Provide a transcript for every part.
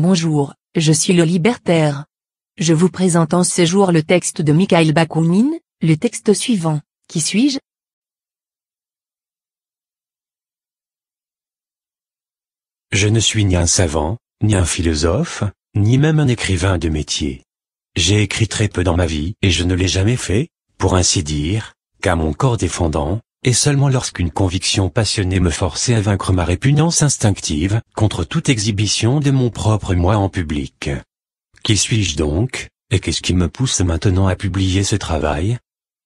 Bonjour, je suis le libertaire. Je vous présente en ce jour le texte de Mikhail Bakounine, le texte suivant. Qui suis-je? Je ne suis ni un savant, ni un philosophe, ni même un écrivain de métier. J'ai écrit très peu dans ma vie et je ne l'ai jamais fait, pour ainsi dire, qu'à mon corps défendant, et seulement lorsqu'une conviction passionnée me forçait à vaincre ma répugnance instinctive contre toute exhibition de mon propre moi en public. Qui suis-je donc, et qu'est-ce qui me pousse maintenant à publier ce travail?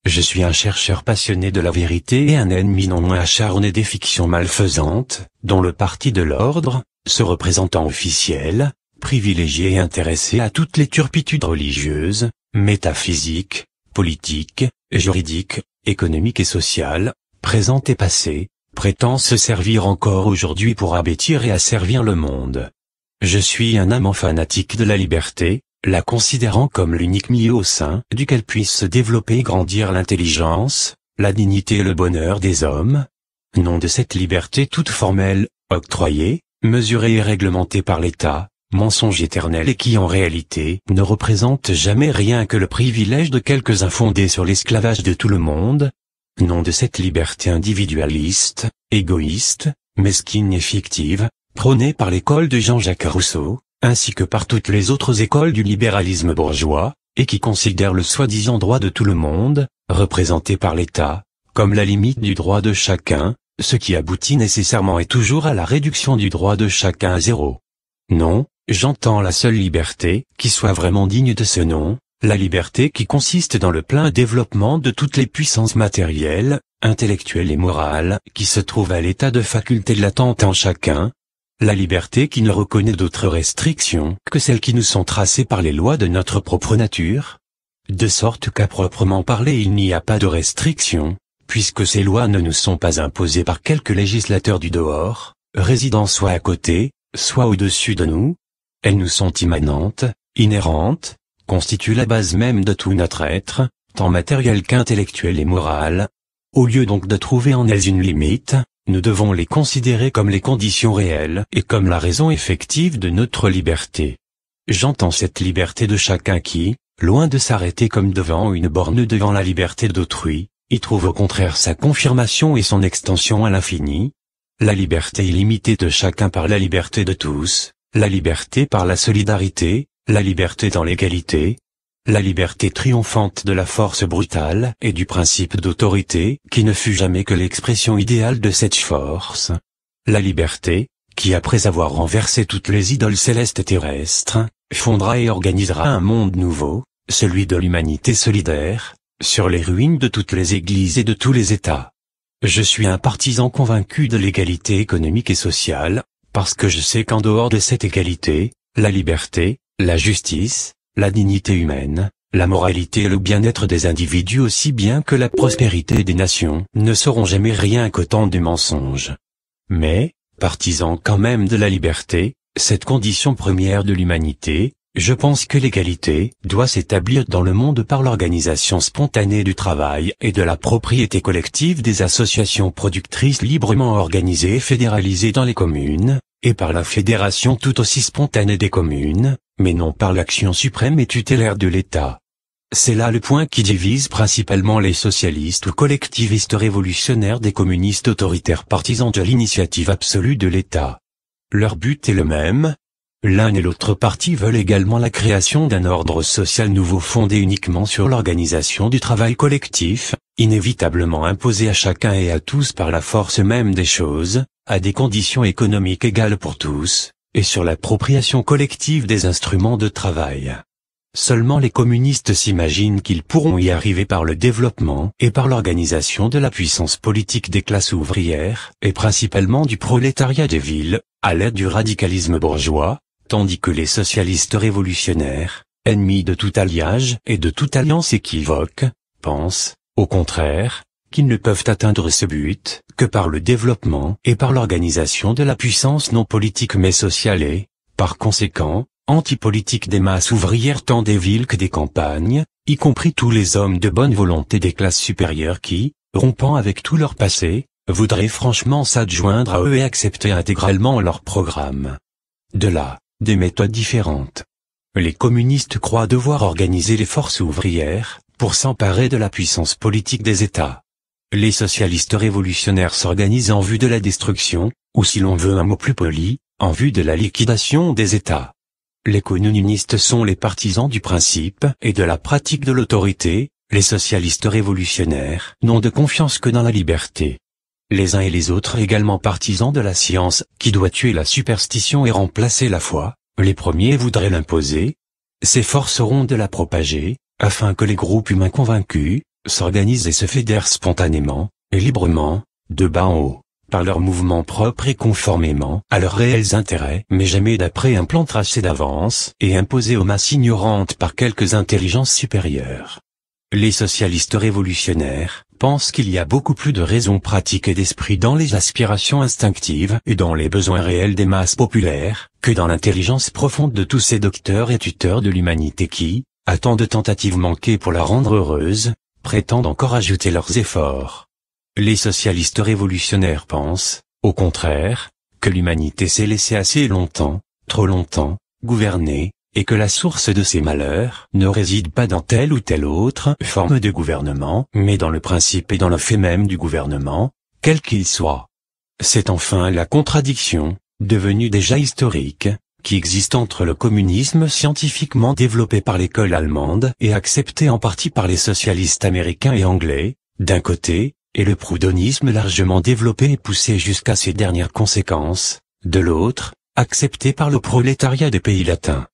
Je suis un chercheur passionné de la vérité et un ennemi non moins acharné des fictions malfaisantes, dont le parti de l'ordre, se représentant officiel, privilégié et intéressé à toutes les turpitudes religieuses, métaphysiques, politiques, juridiques, économiques et sociales, présentes et passées, prétend se servir encore aujourd'hui pour abêtir et asservir le monde. Je suis un amant fanatique de la liberté, la considérant comme l'unique milieu au sein duquel puisse se développer et grandir l'intelligence, la dignité et le bonheur des hommes. Nom de cette liberté toute formelle, octroyée, mesurée et réglementée par l'État, mensonge éternel et qui en réalité ne représente jamais rien que le privilège de quelques-uns fondés sur l'esclavage de tout le monde. Nom de cette liberté individualiste, égoïste, mesquine et fictive, prônée par l'école de Jean-Jacques Rousseau, ainsi que par toutes les autres écoles du libéralisme bourgeois, et qui considère le soi-disant droit de tout le monde, représenté par l'État, comme la limite du droit de chacun, ce qui aboutit nécessairement et toujours à la réduction du droit de chacun à zéro. Non, j'entends la seule liberté qui soit vraiment digne de ce nom, la liberté qui consiste dans le plein développement de toutes les puissances matérielles, intellectuelles et morales qui se trouvent à l'état de faculté latente en chacun, la liberté qui ne reconnaît d'autres restrictions que celles qui nous sont tracées par les lois de notre propre nature, de sorte qu'à proprement parler il n'y a pas de restrictions, puisque ces lois ne nous sont pas imposées par quelque législateur du dehors, résidant soit à côté, soit au-dessus de nous. Elles nous sont immanentes, inhérentes, constituent la base même de tout notre être, tant matériel qu'intellectuel et moral. Au lieu donc de trouver en elles une limite, nous devons les considérer comme les conditions réelles et comme la raison effective de notre liberté. J'entends cette liberté de chacun qui, loin de s'arrêter comme devant une borne devant la liberté d'autrui, y trouve au contraire sa confirmation et son extension à l'infini. La liberté illimitée de chacun par la liberté de tous, la liberté par la solidarité, la liberté dans l'égalité, la liberté triomphante de la force brutale et du principe d'autorité qui ne fut jamais que l'expression idéale de cette force. La liberté, qui après avoir renversé toutes les idoles célestes et terrestres, fondera et organisera un monde nouveau, celui de l'humanité solidaire, sur les ruines de toutes les églises et de tous les États. Je suis un partisan convaincu de l'égalité économique et sociale, parce que je sais qu'en dehors de cette égalité, la liberté, la justice, la dignité humaine, la moralité et le bien-être des individus aussi bien que la prospérité des nations ne seront jamais rien qu'autant de mensonges. Mais, partisan quand même de la liberté, cette condition première de l'humanité, je pense que l'égalité doit s'établir dans le monde par l'organisation spontanée du travail et de la propriété collective des associations productrices librement organisées et fédéralisées dans les communes, et par la fédération tout aussi spontanée des communes, mais non par l'action suprême et tutélaire de l'État. C'est là le point qui divise principalement les socialistes ou collectivistes révolutionnaires des communistes autoritaires partisans de l'initiative absolue de l'État. Leur but est le même. L'un et l'autre parti veulent également la création d'un ordre social nouveau fondé uniquement sur l'organisation du travail collectif, inévitablement imposé à chacun et à tous par la force même des choses, à des conditions économiques égales pour tous, et sur l'appropriation collective des instruments de travail. Seulement les communistes s'imaginent qu'ils pourront y arriver par le développement et par l'organisation de la puissance politique des classes ouvrières, et principalement du prolétariat des villes, à l'aide du radicalisme bourgeois, tandis que les socialistes révolutionnaires, ennemis de tout alliage et de toute alliance équivoque, pensent, au contraire, qu'ils ne peuvent atteindre ce but que par le développement et par l'organisation de la puissance non politique mais sociale et, par conséquent, antipolitique des masses ouvrières tant des villes que des campagnes, y compris tous les hommes de bonne volonté des classes supérieures qui, rompant avec tout leur passé, voudraient franchement s'adjoindre à eux et accepter intégralement leur programme. De là, des méthodes différentes. Les communistes croient devoir organiser les forces ouvrières, pour s'emparer de la puissance politique des États. Les socialistes révolutionnaires s'organisent en vue de la destruction, ou si l'on veut un mot plus poli, en vue de la liquidation des États. Les communistes sont les partisans du principe et de la pratique de l'autorité, les socialistes révolutionnaires n'ont de confiance que dans la liberté. Les uns et les autres également partisans de la science, qui doit tuer la superstition et remplacer la foi, les premiers voudraient l'imposer, s'efforceront de la propager, afin que les groupes humains convaincus, s'organisent et se fédèrent spontanément, et librement, de bas en haut, par leurs mouvements propres et conformément à leurs réels intérêts, mais jamais d'après un plan tracé d'avance, et imposé aux masses ignorantes par quelques intelligences supérieures. Les socialistes révolutionnaires pensent qu'il y a beaucoup plus de raison pratique et d'esprit dans les aspirations instinctives et dans les besoins réels des masses populaires, que dans l'intelligence profonde de tous ces docteurs et tuteurs de l'humanité qui, à tant de tentatives manquées pour la rendre heureuse, prétendent encore ajouter leurs efforts. Les socialistes révolutionnaires pensent, au contraire, que l'humanité s'est laissée assez longtemps, trop longtemps, gouverner, et que la source de ses malheurs ne réside pas dans telle ou telle autre forme de gouvernement, mais dans le principe et dans le fait même du gouvernement, quel qu'il soit. C'est enfin la contradiction, devenue déjà historique, qui existe entre le communisme scientifiquement développé par l'école allemande et accepté en partie par les socialistes américains et anglais, d'un côté, et le proudhonisme largement développé et poussé jusqu'à ses dernières conséquences, de l'autre, accepté par le prolétariat des pays latins.